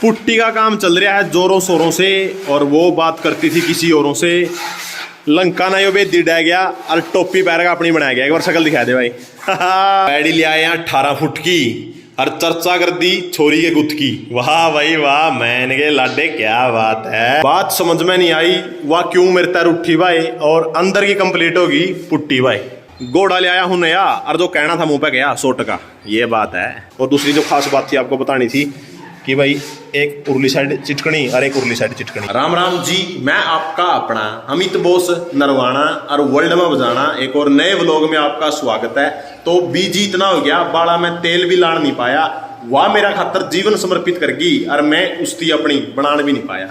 Putty का काम चल रहा है जोरों शोरों से और वो बात करती थी किसी औरों से। लंका ना यो बेदी डह गया और टोपी पैर का अपनी बनाया गया। एक बार शक्ल दिखा दे भाई। पैडी ले आए 18 फुट की और चर्चा कर दी छोरी के गुत की। वाह भाई वाह, मैंने के लाडे क्या बात है। बात समझ में नहीं आई वाह क्यों मेरे तैर उठी भाई। और अंदर की कंप्लीट होगी पुट्टी भाई। घोड़ा ले आया हूं नया और जो कहना था मुंह पे गया 100 टका, ये बात है। और दूसरी जो खास बात थी आपको बतानी थी कि भाई एक उर्ली साइड चिटकनी और एक उर्ली साइड चिटकनी। राम राम जी, मैं आपका अपना अमित बोस नरवाना और वर्ल्ड में बजाना एक और नए व्लॉग में आपका स्वागत है। तो बीजी इतना हो गया बाड़ा में तेल भी लाड़ नहीं पाया, वाह मेरा खातर जीवन समर्पित करगी और मैं उसकी अपनी बनान भी नहीं पाया।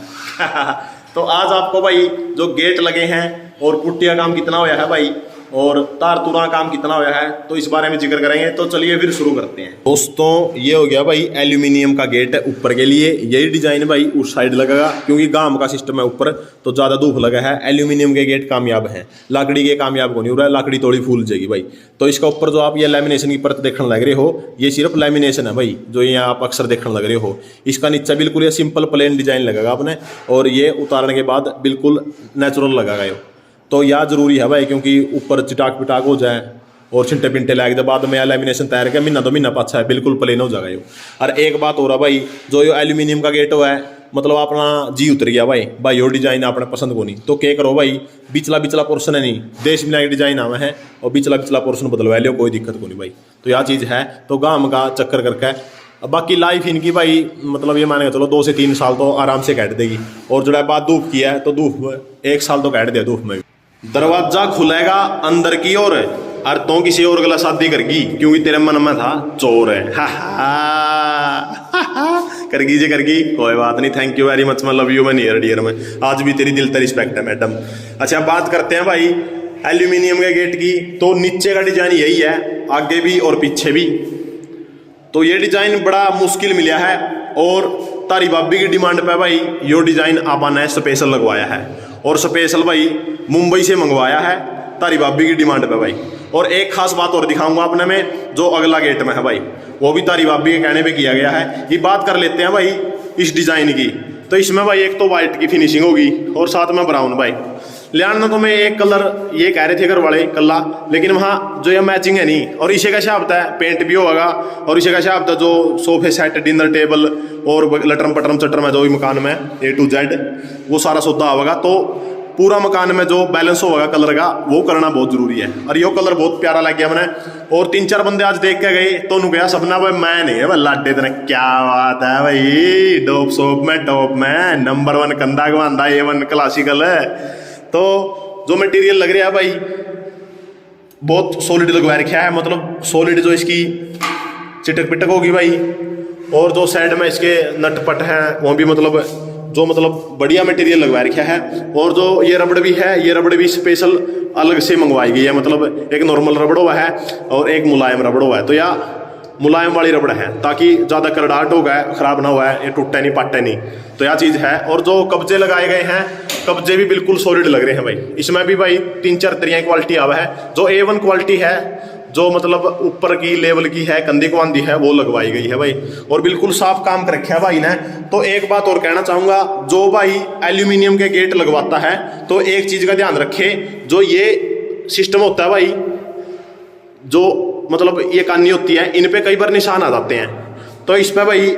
तो आज आपको भाई जो गेट लगे हैं और पुट्टिया काम कितना होया है भाई और तार तुरा काम कितना होया है तो इस बारे में जिक्र करेंगे। तो चलिए फिर शुरू करते हैं। दोस्तों ये हो गया भाई एल्यूमिनियम का गेट है ऊपर के लिए। यही डिजाइन भाई उस साइड लगेगा क्योंकि गाम का सिस्टम है ऊपर तो ज्यादा धूप लगा है। एल्यूमिनियम के गेट कामयाब है, लकड़ी के कामयाब को नहीं हो रहा है, लकड़ी थोड़ी फूल जाएगी भाई। तो इसका ऊपर जो आप ये लैमिनेशन की परत देखने लग रहे हो ये सिर्फ लैमिनेशन है भाई, जो ये आप अक्सर देखने लग रहे हो। इसका नीचा बिल्कुल ये सिंपल प्लेन डिजाइन लगेगा आपने और ये उतारने के बाद बिल्कुल नेचुरल लगेगा ये। तो यह जरूरी है भाई क्योंकि ऊपर चिटाक पिटाक हो जाए और छिंटे पिंटे लग जाए बाद में लैमिनेशन तैयार कर महीना 2 महीना पाछा है बिल्कुल प्लेन हो जाएगा ये। और एक बात हो रहा भाई जो ये एल्यूमिनियम का गेट हुआ है मतलब अपना जी उतर गया भाई वो डिजाइन आपने पसंद को नहीं तो क्या करो भाई बिचला पोर्सन है नहीं देश मिला डिजाइन आवा है और बिचला पोर्सन बदलवा लियो, कोई दिक्कत को नहीं भाई। तो यह चीज़ है तो गाम का चक्कर करके बाकी लाइफ इनकी भाई मतलब ये मानेगा चलो 2 से 3 साल तो आराम से काट देगी। और जो है बात धूप की है तो धूप 1 साल तो काट दिया धूप में। दरवाजा खुलेगा अंदर की ओर और तो किसी और गला शादी करगी क्योंकि तेरे मन में था चोर है। करगी जे करगी कोई बात नहीं, थैंक यू वेरी मच, मैं लव यू मैं नियर डियर में आज भी तेरी दिल तक रिस्पेक्ट है मैडम। अच्छा बात करते हैं भाई एल्यूमिनियम के गेट की। तो नीचे का डिजाइन यही है, आगे भी और पीछे भी। तो ये डिजाइन बड़ा मुश्किल मिला है और तारी बाबी की डिमांड पे भाई यो डिजाइन आपा ने स्पेशल लगवाया है और स्पेशल भाई मुंबई से मंगवाया है तारी बाबी की डिमांड पे भाई। और एक खास बात और दिखाऊंगा अपने में जो अगला गेट में है भाई वो भी तारी बाबी के कहने पे किया गया है। ये बात कर लेते हैं भाई इस डिजाइन की। तो इसमें भाई एक तो वाइट की फिनिशिंग होगी और साथ में ब्राउन भाई। लियाना तो मैं एक कलर ये कह रहे थे घर वाले कल्ला, लेकिन वहाँ जो ये मैचिंग है नहीं और इसे का शाब्द है पेंट भी होगा और इसे का शाब्द है जो सोफे सेट डिनर टेबल और लटरम पटरम चटरम है जो भी मकान में A to Z वो सारा सौदा होगा। तो पूरा मकान में जो बैलेंस होगा कलर का वो करना बहुत जरूरी है और ये कलर बहुत प्यारा लग गया मैंने। और 3-4 बंदे आज देख के गए तो उन्होंने कहा सपना भाई मैं नहीं है भाई लाडे तेरे क्या बात है भाई डोप सोप में टॉप में नंबर 1 कंधा गवांदा A1 क्लासिकल है। तो जो मटेरियल लग रहा है भाई बहुत सॉलिड लगवा रखा है, मतलब सॉलिड जो इसकी चिटक पिटक होगी भाई। और जो साइड में इसके नट पट हैं वो भी मतलब बढ़िया मटेरियल लगवा रखा है। और जो ये रबड़ भी है ये रबड़ भी स्पेशल अलग से मंगवाई गई है, मतलब एक नॉर्मल रबड़ हुआ है और एक मुलायम रबड़ हुआ है। तो या मुलायम वाली रबड़ है ताकि ज़्यादा करड़ाहट हो गया खराब ना हुआ है, ये टूटे नहीं पाटे नहीं। तो यह चीज़ है। और जो कब्जे लगाए गए हैं कब्जे भी बिल्कुल सॉलिड लग रहे हैं भाई। इसमें भी भाई 3-4 तरह क्वालिटी आवा है। जो A1 क्वालिटी है जो मतलब ऊपर की लेवल की है कंधे को आंधी है वो लगवाई गई है भाई और बिल्कुल साफ काम कर रखा है भाई ने। तो एक बात और कहना चाहूँगा जो भाई एल्यूमिनियम के गेट लगवाता है तो एक चीज़ का ध्यान रखे, जो ये सिस्टम होता है भाई जो मतलब ये कानी होती है इन पे कई बार निशान आ जाते हैं। तो इस पे भाई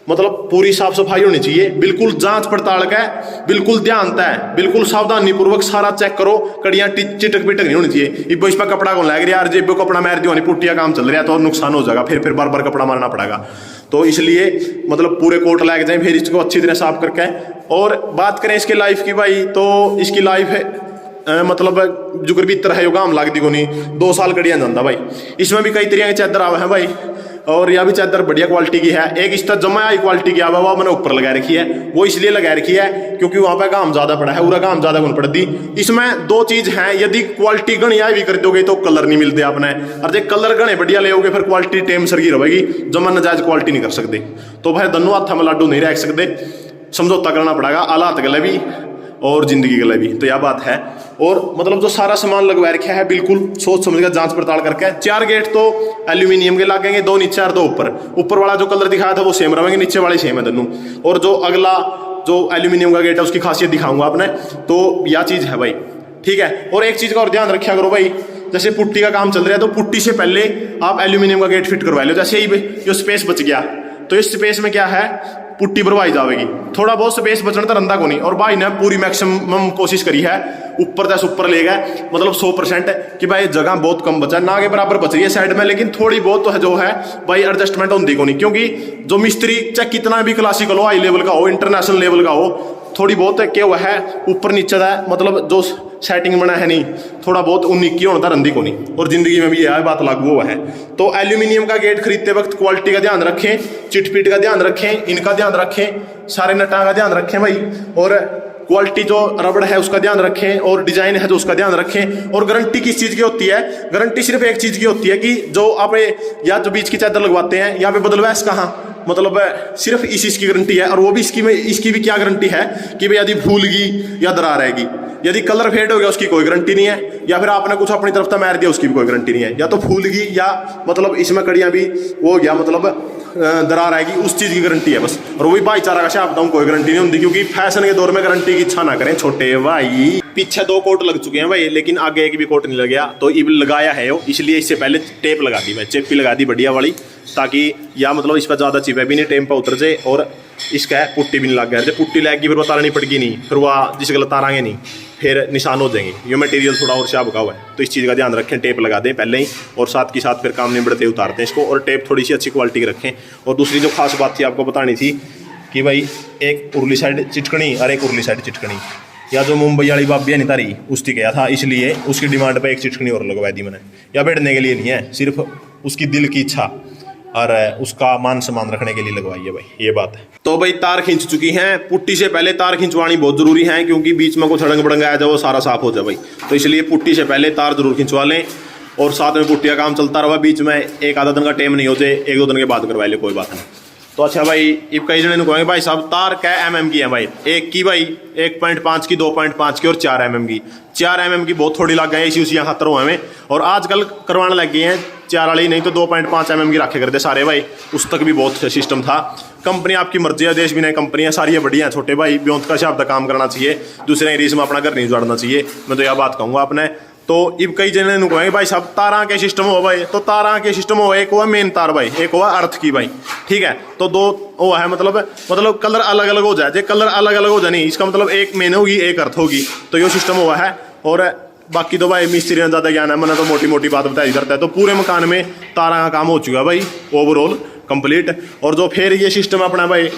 मतलब पूरी साफ सफाई होनी चाहिए, बिल्कुल जांच पड़ताल का बिल्कुल ध्यान है, बिल्कुल सावधानी पूर्वक सारा चेक करो, कड़ियाँ चिटक पिटक नहीं होनी चाहिए। इस पर कपड़ा कौन लग रहा यार जेब कपड़ा मार दियो पुट्टिया काम चल रहा है तो नुकसान हो जाएगा, फिर बार बार कपड़ा मारना पड़ेगा। तो इसलिए मतलब पूरे कोट लग जाए फिर इसको अच्छी तरह साफ करके। और बात करें इसके लाइफ की भाई तो इसकी लाइफ है मतलब जुगर भीतर है योगाम लाग दी को नहीं 2 साल कड़िया जाता भाई। इसमें भी कई तरह के चादर आवा है भाई और यह भी चादर बढ़िया क्वालिटी की है। एक इस तरह जमा आई क्वालिटी की आवा वो मैंने ऊपर लगा रखी है, वो इसलिए लगा रखी है क्योंकि वहाँ पे काम ज़्यादा पड़ा है, पूरा काम ज़्यादा गुण पड़ती। इसमें 2 चीज़ हैं, यदि क्वालिटी गणिया भी कर दोगे तो कलर नहीं मिलते आपने और जब कलर गणे बढ़िया ले फिर क्वालिटी टेम सरगी रहेगी, जमा नजायज क्वालिटी नहीं कर सकते। तो भाई दोनों हाथ में लाडू नहीं रख सकते, समझौता करना पड़ेगा। हालात गले भी और जिंदगी के लिए भी। तो यह बात है। और मतलब जो सारा सामान लगवा रखा है बिल्कुल सोच समझ कर जांच पड़ताल करके। 4 गेट तो एल्यूमिनियम के लगेंगे, 2 नीचे और 2 ऊपर। ऊपर वाला जो कलर दिखाया था वो सेम रहेंगे, नीचे वाले सेम है दोनों। और जो अगला जो एल्यूमिनियम का गेट है उसकी खासियत दिखाऊंगा आपने। तो यह चीज है भाई, ठीक है। और एक चीज का और ध्यान रखा करो भाई, जैसे पुट्टी का काम चल रहा है तो पुट्टी से पहले आप एल्यूमिनियम का गेट फिट करवा लो। जैसे ही जो स्पेस बच गया तो इस स्पेस में क्या है, पुट्टी भरवाई जाएगी। थोड़ा बहुत स्पेस बचना तो रंदा को नहीं। और भाई ने पूरी मैक्सिमम कोशिश करी है, ऊपर जैसे ऊपर ले गए, मतलब 100% कि भाई जगह बहुत कम बचा, ना के बराबर बच रही है साइड में, लेकिन थोड़ी बहुत तो है जो है भाई एडजस्टमेंट होती को नहीं। क्योंकि जो मिस्त्री चाहे कितना भी क्लासिकल हो, हाई लेवल का हो, इंटरनेशनल लेवल का हो, थोड़ी बहुत है क्या हुआ है ऊपर नीचे का मतलब जो सेटिंग बना है नहीं, थोड़ा बहुत 19 की होता रंदी को नहीं। और जिंदगी में भी यह बात लागू हुआ है। तो एल्यूमिनियम का गेट खरीदते वक्त क्वालिटी का ध्यान रखें, चिटपीट का ध्यान रखें, इनका ध्यान रखें, सारे नटा का ध्यान रखें भाई। और क्वालिटी जो रबड़ है उसका ध्यान रखें, और डिजाइन है जो उसका ध्यान रखें। और गारंटी किस चीज की होती है, गारंटी सिर्फ एक चीज की होती है कि जो आप या जो बीच की चादर लगवाते हैं यहाँ पे बदलवास कहाँ, मतलब सिर्फ इस चीज की गारंटी है। और वो भी इसकी भी क्या गारंटी है कि भाई यदि भूल गई या दरार आएगी, यदि कलर फेड हो गया उसकी कोई गारंटी नहीं है, या फिर आपने कुछ अपनी तरफ से मार दिया उसकी भी कोई गारंटी नहीं है। या तो फूल गई या मतलब इसमें कड़ियां भी वो हो गया, मतलब दरार आएगी, उस चीज की गारंटी है बस। और वो भी भाईचारा का शाप बताऊं, कोई गारंटी नहीं होती। क्योंकि फैशन के दौर में गारंटी की इच्छा ना करें छोटे भाई। पीछे 2 कोट लग चुके हैं भाई, लेकिन आगे एक भी कोट नहीं लग गया। तो इब लगाया है वो, इसलिए इससे पहले टेप लगा दी, मैं चेपी लगा दी बढ़िया वाली, ताकि या मतलब इस पर ज्यादा चिपे भी नहीं, टेप पर उतर जाए। और इसका है पुट्टी भी नहीं लग गया। जब पुट्टी लगेगी फिर वो तारनी पड़ेगी नहीं, फिर वह जिस गलत तारांगे नहीं, फिर निशान हो जाएंगे। ये मटेरियल थोड़ा और शाप का हुआ है, तो इस चीज़ का ध्यान रखें। टेप लगा दें पहले ही, और साथ के साथ फिर काम निबड़ते उतारते हैं इसको। और टेप थोड़ी सी अच्छी क्वालिटी की रखें। और दूसरी जो खास बात थी आपको बतानी थी कि भाई एक उर्ली साइड चिटकनी और एक उर्ली साइड चिटकनी, या जो मुंबई वाली बाबी है नहीं तारी उसकी गया था, इसलिए उसकी डिमांड पे एक चिटकनी और लगवाई दी मैंने। या बैठने के लिए नहीं है, सिर्फ उसकी दिल की इच्छा और उसका मान सम्मान रखने के लिए लगवाई है भाई, ये बात है। तो भाई तार खींच चुकी हैं, पुट्टी से पहले तार खिंचवानी बहुत जरूरी है, क्योंकि बीच में कुछ अड़ंग बड़ंग आया जाए वो सारा साफ हो जाए भाई। तो इसलिए पुट्टी से पहले तार जरूर खिंचवा लें, और साथ में पुट्टी का काम चलता रहा, बीच में एक आधा दिन का टाइम नहीं हो जाए, 1-2 दिन के बाद करवा ले, कोई बात नहीं। तो अच्छा भाई, अब कई जने कहेंगे भाई साहब तार क्या mm की है भाई, एक की भाई 1.5 की, 2.5 की और 4 mm की। 4 mm की बहुत थोड़ी लग गई, इसी उसी यहाँ खतर हुए, और आजकल करवाने लग गए हैं 4 वाली, नहीं तो 2.5 mm की रखे करते सारे भाई। उस तक भी बहुत सिस्टम था। कंपनी आपकी मर्जी है, देश भी नहीं कंपनियां सारी बढ़िया छोटे भाई, ब्योंत का शब्द काम करना चाहिए, दूसरे रीस में अपना घर नहीं जोड़ना चाहिए। मैं तो यह बात कहूँगा आपने। तो अब कई जने कहेंगे भाई साहब तारा के सिस्टम हो भाई, तो तारा के सिस्टम हो, एक हुआ मेन तार भाई, एक हुआ अर्थ की भाई, ठीक है। तो 2 वो है, मतलब कलर अलग अलग हो जाए, जो कलर अलग अलग हो जाए नहीं, इसका मतलब एक मेन होगी एक अर्थ होगी, तो ये सिस्टम हुआ है। और बाकी तो भाई मिस्त्री ने ज़्यादा ज्ञान है, मैंने तो मोटी मोटी बात बताई करता है। तो पूरे मकान में तारा का काम हो चुका है भाई, ओवरऑल कंप्लीट। और जो फिर ये सिस्टम अपना भाई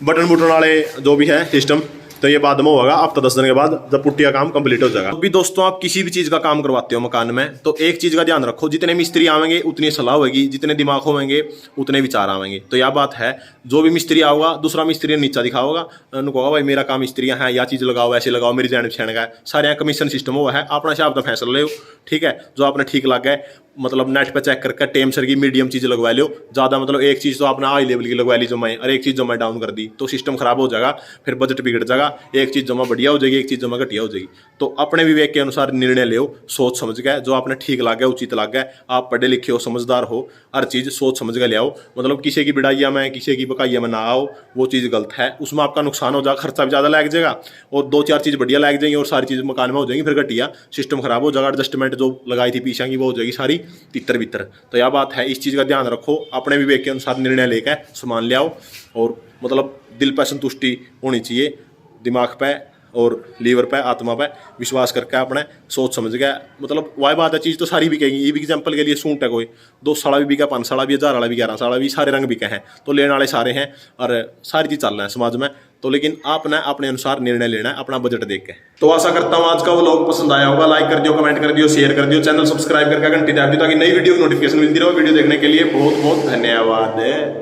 बटन बुटन वाले जो भी है सिस्टम, तो ये बाद में होगा हफ्ता 10 दिन के बाद, जब पुट्टी का काम कंप्लीट हो जाएगा। अभी दोस्तों आप किसी भी चीज का काम करवाते हो मकान में, तो एक चीज का ध्यान रखो, जितने मिस्त्री आवेंगे उतनी सलाह होगी, जितने दिमाग होंगे उतने विचार आवेंगे। तो यह बात है, जो भी मिस्त्री आओगा दूसरा मिस्त्री नीचा दिखाओगा, उनको कहोगा भाई मेरा काम मिस्त्रियाँ हैं, या चीज़ लगाओ ऐसे लगाओ, मेरी जैन छेड़ गया, सारे यहाँ कमीशन सिस्टम हुआ है, अपना हिसाब का फैसला ले, ठीक है। जो आपने ठीक लग गए, मतलब नेट पे चेक करके टेम सर की मीडियम चीज़ लगवा लो। ज़्यादा मतलब एक चीज़ तो आपने हाई लेवल की लगवा ली जमा, और एक चीज़ जमा डाउन कर दी, तो सिस्टम खराब हो जाएगा, फिर बजट बिगड़ जाएगा। एक चीज़ जमा बढ़िया हो जाएगी, एक चीज़ जमा घटिया हो जाएगी। तो अपने विवेक के अनुसार निर्णय लो, सोच समझ गए, जो आपने ठीक लग गया उचित लग गया, आप पढ़े लिखे हो, समझदार हो, हर चीज़ सोच समझ के ले आओ। मतलब किसी की बिड़ाइया में, किसी की बकाइया में ना आओ, वो चीज़ गलत है, उसमें आपका नुकसान हो जाएगा, खर्चा भी ज़्यादा लग जाएगा, और 2-4 चीज़ बढ़िया लग जाएंगी, और सारी चीज़ मकान में हो जाएंगी, फिर घटिया, सिस्टम खराब हो जाएगा, एडजस्टमेंट जो लगाई थी पीछे की वो हो जाएगी सारी तितर बितर। तो यह बात है, इस चीज़ का ध्यान रखो, अपने विवेक के अनुसार निर्णय लेकर सामान ले आओ। और मतलब दिल पर संतुष्टि होनी चाहिए, दिमाग पे और लीवर पे, आत्मा पे विश्वास करके अपने सोच समझ गया। मतलब वह बात है, चीज़ तो सारी बिकेगी। ये भी एग्जाम्पल के लिए सूट है, कोई 200 साड़ा भी बिका, 500 साड़ा भी, 1000 वाला भी, 1100 साड़ा भी, सारे रंग बिके हैं, तो लेने वाले सारे हैं, और सारी चीज़ चल रहा है समाज में। तो लेकिन आपने अपने अनुसार निर्णय लेना है, अपना बजट देख के। तो आशा करता हूँ आज का व्लॉग पसंद आया होगा। लाइक कर दियो, कमेंट कर दियो, शेयर कर दियो, चैनल सब्सक्राइब करके घंटी दबा दियो, ताकि नई वीडियो की नोटिफिकेशन मिलती रहो। वीडियो देखने के लिए बहुत बहुत धन्यवाद।